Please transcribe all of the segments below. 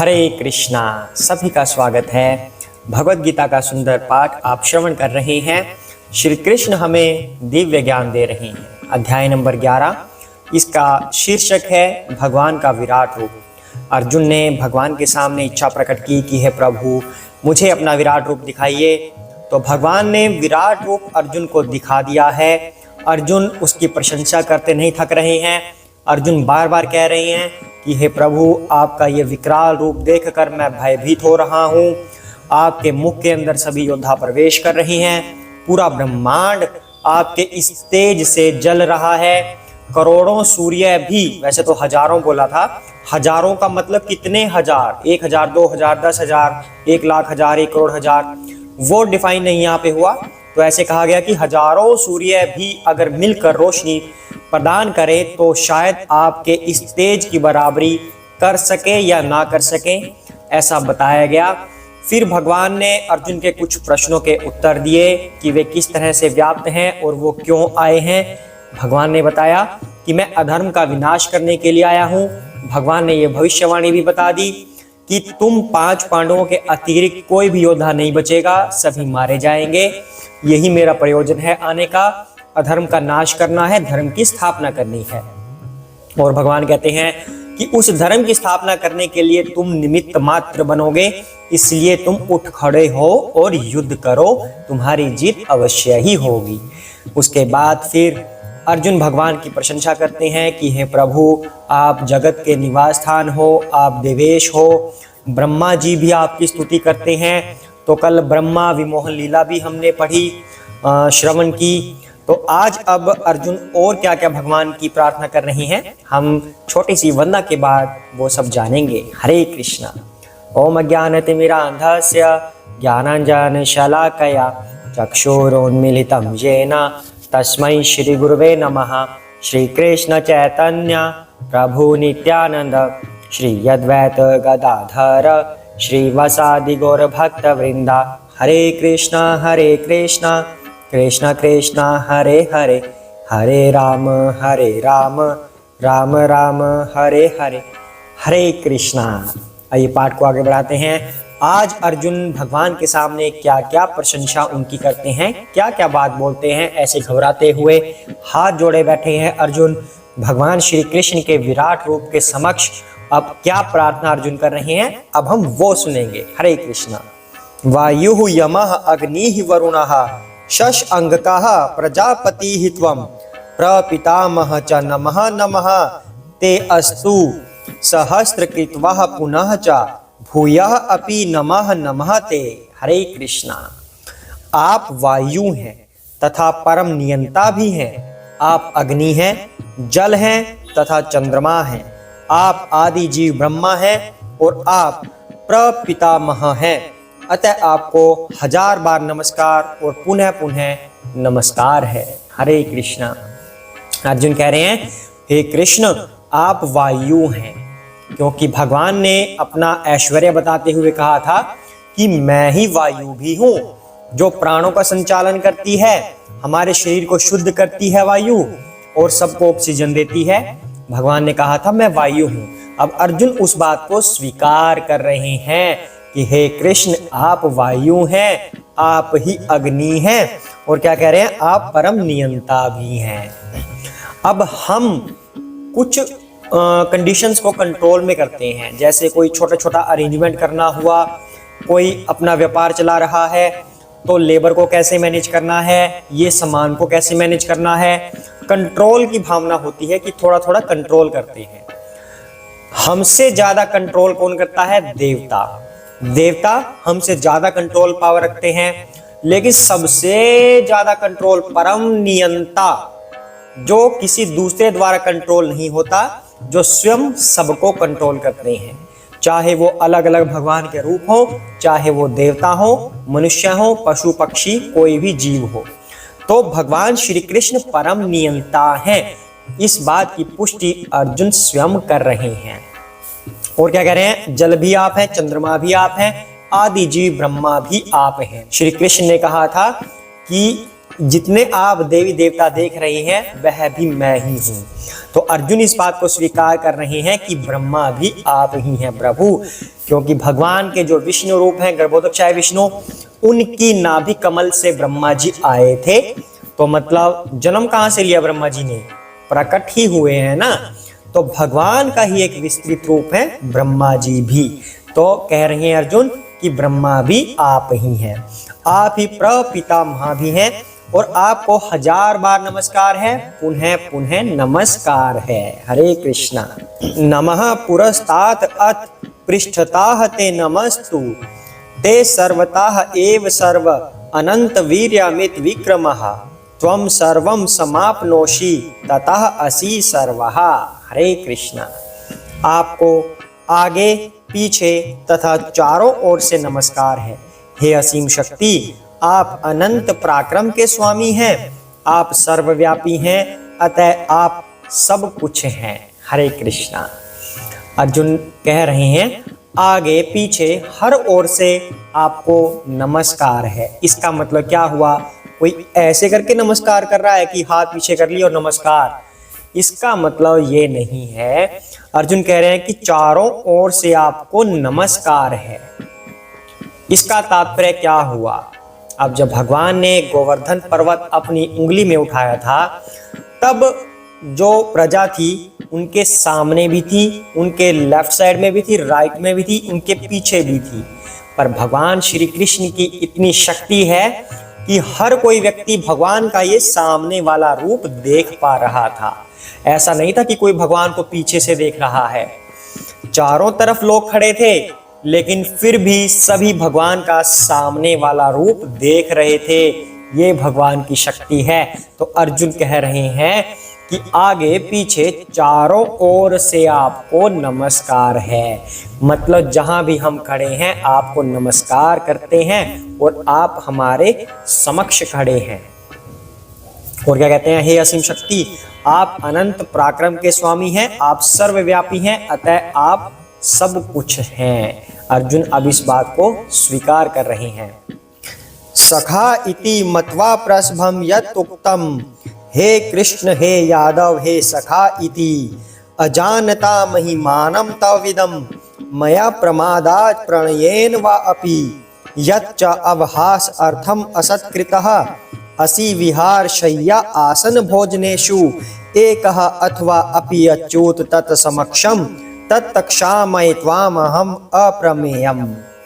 हरे कृष्णा। सभी का स्वागत है। भगवत गीता का सुंदर पाठ आप श्रवण कर रहे हैं। श्री कृष्ण हमें दिव्य ज्ञान दे रहे हैं। अध्याय नंबर 11, इसका शीर्षक है भगवान का विराट रूप। अर्जुन ने भगवान के सामने इच्छा प्रकट की कि हे प्रभु, मुझे अपना विराट रूप दिखाइए। तो भगवान ने विराट रूप अर्जुन को दिखा दिया है। अर्जुन उसकी प्रशंसा करते नहीं थक रहे हैं। अर्जुन बार बार कह रहे हैं कि हे प्रभु, आपका ये विकराल रूप देखकर मैं भयभीत हो रहा हूँ। आपके मुख के अंदर सभी योद्धा प्रवेश कर रहे हैं। पूरा ब्रह्मांड आपके इस तेज से जल रहा है। करोड़ों सूर्य भी, वैसे तो हजारों बोला था, हजारों का मतलब कितने हजार, 1000, 2000, 10,000, 1,00,000 हजार, 1 करोड़ हजार, वो डिफाइन नहीं यहाँ पे हुआ। तो ऐसे कहा गया कि हजारों सूर्य भी अगर मिलकर रोशनी प्रदान करे तो शायद आपके इस तेज की बराबरी कर सके या ना कर सके, ऐसा बताया गया। फिर भगवान ने अर्जुन के कुछ प्रश्नों के उत्तर दिए कि वे किस तरह से व्याप्त हैं और वो क्यों आए हैं। भगवान ने बताया कि मैं अधर्म का विनाश करने के लिए आया हूँ। भगवान ने ये भविष्यवाणी भी बता दी कि तुम 5 पांडवों के अतिरिक्त कोई भी योद्धा नहीं बचेगा, सभी मारे जाएंगे। यही मेरा प्रयोजन है आने का। अधर्म का नाश करना है, धर्म की स्थापना करनी है। और भगवान कहते हैं कि उस धर्म की स्थापना करने के लिए तुम निमित्त मात्र बनोगे, इसलिए तुम उठ खड़े हो और युद्ध करो, तुम्हारी जीत अवश्य ही होगी। उसके बाद फिर अर्जुन भगवान की प्रशंसा करते हैं कि हे प्रभु, आप जगत के निवास स्थान हो, आप देवेश हो। ब्रह्मा जी भी आपकी स्तुति करते हैं। तो कल ब्रह्मा विमोहन लीला भी हमने पढ़ी, श्रवण की। तो आज अब अर्जुन और क्या क्या भगवान की प्रार्थना कर रहे हैं, हम छोटी सी वंदना के बाद वो सब जानेंगे। हरे कृष्णा। ओम अज्ञानतिमिरान्धस्य ज्ञानाञ्जनशलाकया चक्षुरुन्मीलितं येन तस्मै श्री गुरुवे नमः। श्री कृष्ण चैतन्य प्रभु नित्यानंद श्री अद्वैत गदाधर श्रीवासादि गौर भक्त वृंदा। हरे कृष्णा कृष्ण कृष्ण हरे हरे, हरे राम राम राम हरे हरे, हरे कृष्णा। आइए पाठ को आगे बढ़ाते हैं। आज अर्जुन भगवान के सामने क्या क्या प्रशंसा उनकी करते हैं, क्या क्या बात बोलते हैं। ऐसे घबराते हुए हाथ जोड़े बैठे हैं अर्जुन भगवान श्री कृष्ण के विराट रूप के समक्ष। अब क्या प्रार्थना अर्जुन कर रहे हैं, अब हम वो सुनेंगे। हरे कृष्णा। वायु यमः अग्निः वरुणः शशांकः प्रजापतिः त्वं प्रपितामहः च नमः नमः ते अस्तु सहस्रकृत्वः पुनः च भूयः अपि नमः नमः ते। हरे कृष्णा। आप वायु हैं तथा परम नियंता भी हैं। आप अग्नि हैं, जल हैं तथा चंद्रमा हैं। आप आदि जीव ब्रह्मा हैं और आप प्रपितामह हैं। अतः आपको 1000 बार नमस्कार और पुनः पुनः नमस्कार है। हरे कृष्णा। अर्जुन कह रहे हैं हे कृष्ण, आप वायु हैं, क्योंकि भगवान ने अपना ऐश्वर्य बताते हुए कहा था कि मैं ही वायु भी हूँ, जो प्राणों का संचालन करती है, हमारे शरीर को शुद्ध करती है वायु और सबको ऑक्सीजन देती है। भगवान ने कहा था मैं वायु हूँ। अब अर्जुन उस बात को स्वीकार कर रहे हैं कि हे कृष्ण, आप वायु हैं, आप ही अग्नि हैं और क्या कह रहे हैं, आप परम नियंता भी हैं। अब हम कुछ कंडीशंस को कंट्रोल में करते हैं, जैसे कोई छोटा छोटा अरेंजमेंट करना हुआ, कोई अपना व्यापार चला रहा है तो लेबर को कैसे मैनेज करना है, ये सामान को कैसे मैनेज करना है। कंट्रोल की भावना होती है कि थोड़ा थोड़ा कंट्रोल करते हैं। हमसे ज्यादा कंट्रोल कौन करता है, देवता। देवता हमसे ज्यादा कंट्रोल पावर रखते हैं, लेकिन सबसे ज्यादा कंट्रोल परम नियंता, जो किसी दूसरे द्वारा कंट्रोल नहीं होता, जो स्वयं सबको कंट्रोल करते हैं। चाहे वो अलग अलग भगवान के रूप हो, चाहे वो देवता हो, मनुष्य हो, पशु पक्षी, कोई भी जीव हो, तो भगवान श्री कृष्ण परम नियंता हैं। इस बात की पुष्टि अर्जुन स्वयं कर रहे हैं। और क्या कह रहे हैं, जल भी आप हैं, चंद्रमा भी आप हैं, आदि जीव ब्रह्मा भी आप हैं। श्री कृष्ण ने कहा था कि जितने आप देवी देवता देख रहे हैं वह भी मैं ही हूँ। तो अर्जुन इस बात को स्वीकार कर रहे हैं कि ब्रह्मा भी आप ही हैं प्रभु। क्योंकि भगवान के जो विष्णु रूप हैं, गर्भोदकशाही विष्णु, उनकी नाभि कमल से ब्रह्मा जी आए थे। तो मतलब जन्म कहाँ से लिया ब्रह्मा जी ने? प्रकट ही हुए हैं ना। तो भगवान का ही एक विस्तृत रूप है ब्रह्मा जी भी। तो कह रहे हैं अर्जुन कि ब्रह्मा भी आप ही हैं, आप ही प्रपितामह भी हैं, और आपको 1000 बार नमस्कार है, पुनः पुनः नमस्कार है। हरे कृष्णा। नमः पुरस्तात् अथ पृष्ठतः ते नमस्तु, ते सर्वतः एव सर्व अनंत वीर्यामित विक्रमः, त्वं सर्वं समाप्नोषि ततः असि सर्वः। हरे कृष्णा। आपको आगे पीछे तथा चारों ओर से नमस्कार है। हे असीम शक्ति, आप अनंत पराक्रम के स्वामी हैं, आप सर्वव्यापी हैं, अतः आप सब कुछ हैं। हरे कृष्णा। अर्जुन कह रहे हैं आगे पीछे हर ओर से आपको नमस्कार है। इसका मतलब क्या हुआ? कोई ऐसे करके नमस्कार कर रहा है कि हाथ पीछे कर लिया और नमस्कार, इसका मतलब ये नहीं है। अर्जुन कह रहे हैं कि चारों ओर से आपको नमस्कार है। इसका तात्पर्य क्या हुआ? अब जब भगवान ने गोवर्धन पर्वत अपनी उंगली में उठाया था, तब जो प्रजा थी उनके सामने भी थी, उनके लेफ्ट साइड में भी थी, राइट में भी थी, उनके पीछे भी थी। पर भगवान श्री कृष्ण की इतनी शक्ति है कि हर कोई व्यक्ति भगवान का ये सामने वाला रूप देख पा रहा था। ऐसा नहीं था कि कोई भगवान को पीछे से देख रहा है। चारों तरफ लोग खड़े थे, लेकिन फिर भी सभी भगवान का सामने वाला रूप देख रहे थे। ये भगवान की शक्ति है। तो अर्जुन कह रहे हैं कि आगे पीछे चारों ओर से आपको नमस्कार है। मतलब जहां भी हम खड़े हैं आपको नमस्कार करते हैं और आप हमारे समक्ष खड़े हैं। और क्या कहते हैं? हे असीम शक्ति, आप अनंत पराक्रम के स्वामी हैं, आप सर्वव्यापी हैं, अतः आप सब कुछ हैं। अर्जुन अब इस बात को स्वीकार कर रहे हैं। सखा इति मत्वा प्रसभम यत् उक्तम, हे कृष्ण हे यादव हे सखा इति, अजानता महिमानं तविदं, मया प्रमादात् प्रणयेन वा अपि, यच्च अवहास अर्थम असत्कृतः, असि विहार शय्या आसन भोजनेषु, एकः अथवा अपि अच्युत तत्समक्षम, तत्क्षामये त्वामहम् अप्रमेयम्।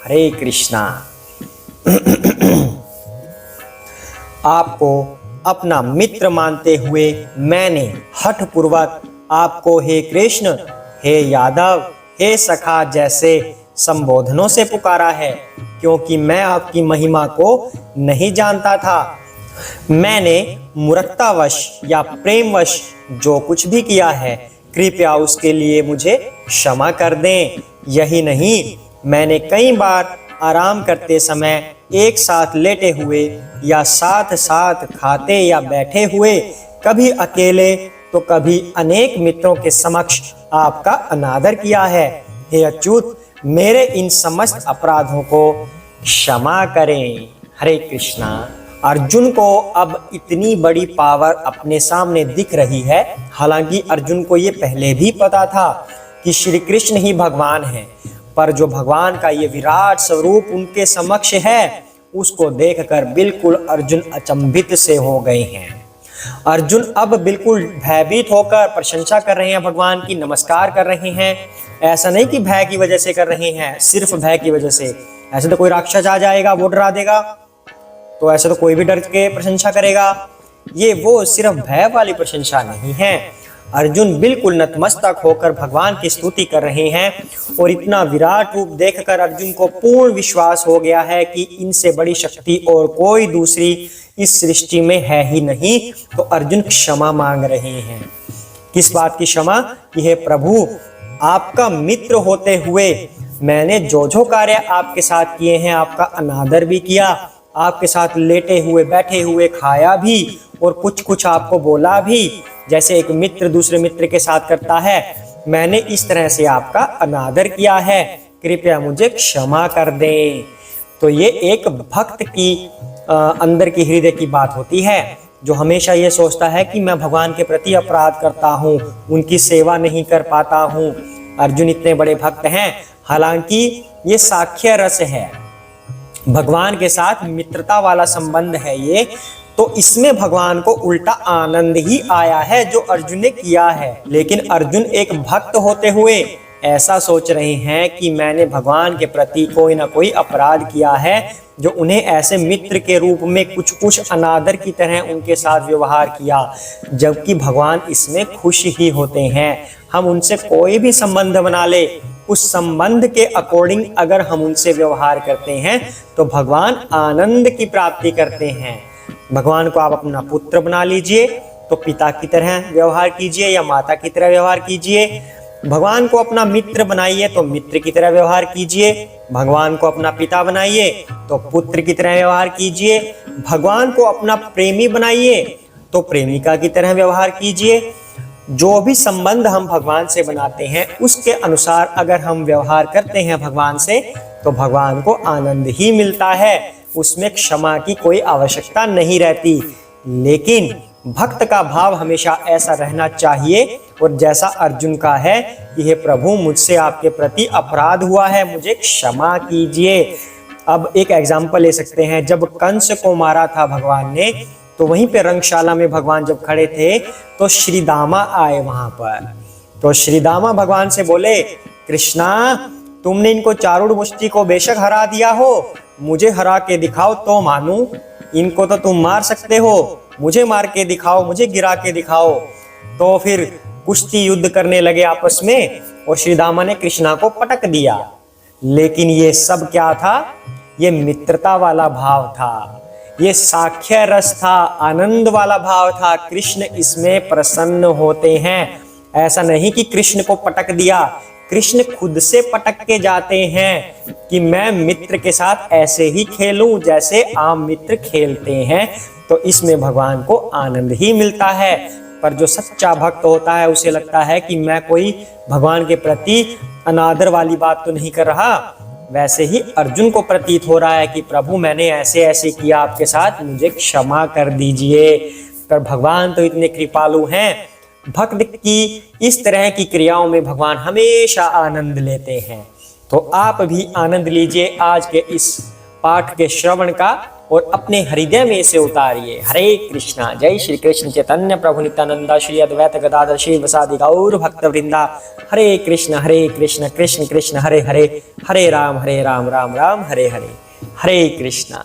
हरे कृष्णा। आपको अपना मित्र मानते हुए मैंने हठ पूर्वक आपको हे कृष्ण, हे यादव, हे सखा जैसे संबोधनों से पुकारा है, क्योंकि मैं आपकी महिमा को नहीं जानता था। मैंने मूर्खतावश या प्रेमवश जो कुछ भी किया है, कृपया उसके लिए मुझे क्षमा कर दें। यही नहीं, मैंने कई बार आराम करते समय एक साथ लेटे हुए या साथ साथ खाते या बैठे हुए, कभी अकेले तो कभी अनेक मित्रों के समक्ष आपका अनादर किया है। हे अच्युत, मेरे इन समस्त अपराधों को क्षमा करें। हरे कृष्णा। अर्जुन को अब इतनी बड़ी पावर अपने सामने दिख रही है। हालांकि अर्जुन को ये पहले भी पता था कि श्री कृष्ण ही भगवान हैं, पर जो भगवान का ये विराट स्वरूप उनके समक्ष है, उसको देखकर बिल्कुल अर्जुन अचंभित से हो गए हैं। अर्जुन अब बिल्कुल भयभीत होकर प्रशंसा कर रहे हैं भगवान की, नमस्कार कर रहे हैं। ऐसा नहीं कि भय की वजह से कर रहे हैं, सिर्फ भय की वजह से। ऐसे तो कोई राक्षस आ जाएगा, वो डरा देगा, तो ऐसे तो कोई भी डर के प्रशंसा करेगा। ये वो सिर्फ भय वाली प्रशंसा नहीं है। अर्जुन बिल्कुल नतमस्तक होकर भगवान की स्तुति कर रहे हैं, और इतना विराट रूप देखकर अर्जुन को पूर्ण विश्वास हो गया है कि इनसे बड़ी शक्ति और कोई दूसरी इस सृष्टि में है ही नहीं। तो अर्जुन क्षमा मांग रहे हैं। किस बात की क्षमा? कि हे प्रभु, आपका मित्र होते हुए मैंने जो जो कार्य आपके साथ किए हैं, आपका अनादर भी किया, आपके साथ लेटे हुए बैठे हुए खाया भी, और कुछ कुछ आपको बोला भी, जैसे एक मित्र दूसरे मित्र के साथ करता है। मैंने इस तरह से आपका अनादर किया है, कृपया मुझे क्षमा कर दें। तो ये एक भक्त की अंदर की हृदय की बात होती है, जो हमेशा ये सोचता है कि मैं भगवान के प्रति अपराध करता हूँ, उनकी सेवा नहीं कर पाता हूँ। अर्जुन इतने बड़े भक्त हैं, हालांकि ये साख्य रस है, भगवान के साथ मित्रता वाला संबंध है ये, तो इसमें भगवान को उल्टा आनंद ही आया है जो अर्जुन ने किया है। लेकिन अर्जुन एक भक्त होते हुए ऐसा सोच रहे हैं कि मैंने भगवान के प्रति कोई ना कोई अपराध किया है, जो उन्हें ऐसे मित्र के रूप में कुछ अनादर की तरह उनके साथ व्यवहार किया, जबकि भगवान इसमें खुश ही होते हैं। हम उनसे कोई भी संबंध बना ले, उस संबंध के अकॉर्डिंग अगर हम उनसे व्यवहार करते हैं तो भगवान आनंद की प्राप्ति करते हैं। भगवान को आप अपना पुत्र बना लीजिए तो पिता की तरह व्यवहार कीजिए या माता की तरह व्यवहार कीजिए। भगवान को अपना मित्र बनाइए तो मित्र की तरह व्यवहार कीजिए। भगवान को अपना पिता बनाइए तो पुत्र की तरह व्यवहार कीजिए। भगवान को अपना प्रेमी बनाइए तो प्रेमिका की तरह व्यवहार कीजिए। जो भी संबंध हम भगवान से बनाते हैं उसके अनुसार अगर हम व्यवहार करते हैं भगवान से, तो भगवान को आनंद ही मिलता है, उसमें क्षमा की कोई आवश्यकता नहीं रहती। लेकिन भक्त का भाव हमेशा ऐसा रहना चाहिए, और जैसा अर्जुन का है कि हे प्रभु, मुझसे आपके प्रति अपराध हुआ है, मुझे क्षमा कीजिए। अब एक एग्जाम्पल ले सकते हैं, जब कंस को मारा था भगवान ने, तो वहीं पे रंगशाला में भगवान जब खड़े थे तो श्री दामा आए वहां पर। तो श्री दामा भगवान से बोले, कृष्णा, तुमने इनको चारूढ़ मुष्टि को बेशक हरा दिया हो, मुझे हरा के दिखाओ तो मानूं। इनको तो तुम मार सकते हो, मुझे मार के दिखाओ, मुझे गिरा के दिखाओ। तो फिर कुश्ती युद्ध करने लगे आपस में, और श्री दामा ने कृष्णा को पटक दिया। लेकिन ये सब क्या था? ये मित्रता वाला भाव था, ये साख्य रस था, आनंद वाला भाव था। कृष्ण इसमें प्रसन्न होते हैं। ऐसा नहीं कि कृष्ण को पटक दिया, कृष्ण खुद से पटक के जाते हैं कि मैं मित्र के साथ ऐसे ही खेलूं जैसे आम मित्र खेलते हैं। तो इसमें भगवान को आनंद ही मिलता है। पर जो सच्चा भक्त होता है उसे लगता है कि मैं कोई भगवान के प्रति अनादर वाली बात तो नहीं कर रहा। वैसे ही अर्जुन को प्रतीत हो रहा है कि प्रभु, मैंने ऐसे ऐसे किया आपके साथ, मुझे क्षमा कर दीजिए। पर भगवान तो इतने कृपालु हैं, भक्त की इस तरह की क्रियाओं में भगवान हमेशा आनंद लेते हैं। तो आप भी आनंद लीजिए आज के इस पाठ के श्रवण का, और अपने हृदय में इसे उतारिए। हरे कृष्णा। जय श्री कृष्ण चैतन्य प्रभु नित्यानंदा श्री अद्वैत गदाधर श्री वसादि गौर भक्त वृंदा। हरे कृष्ण कृष्ण कृष्ण हरे हरे, हरे राम राम राम हरे हरे। हरे कृष्णा।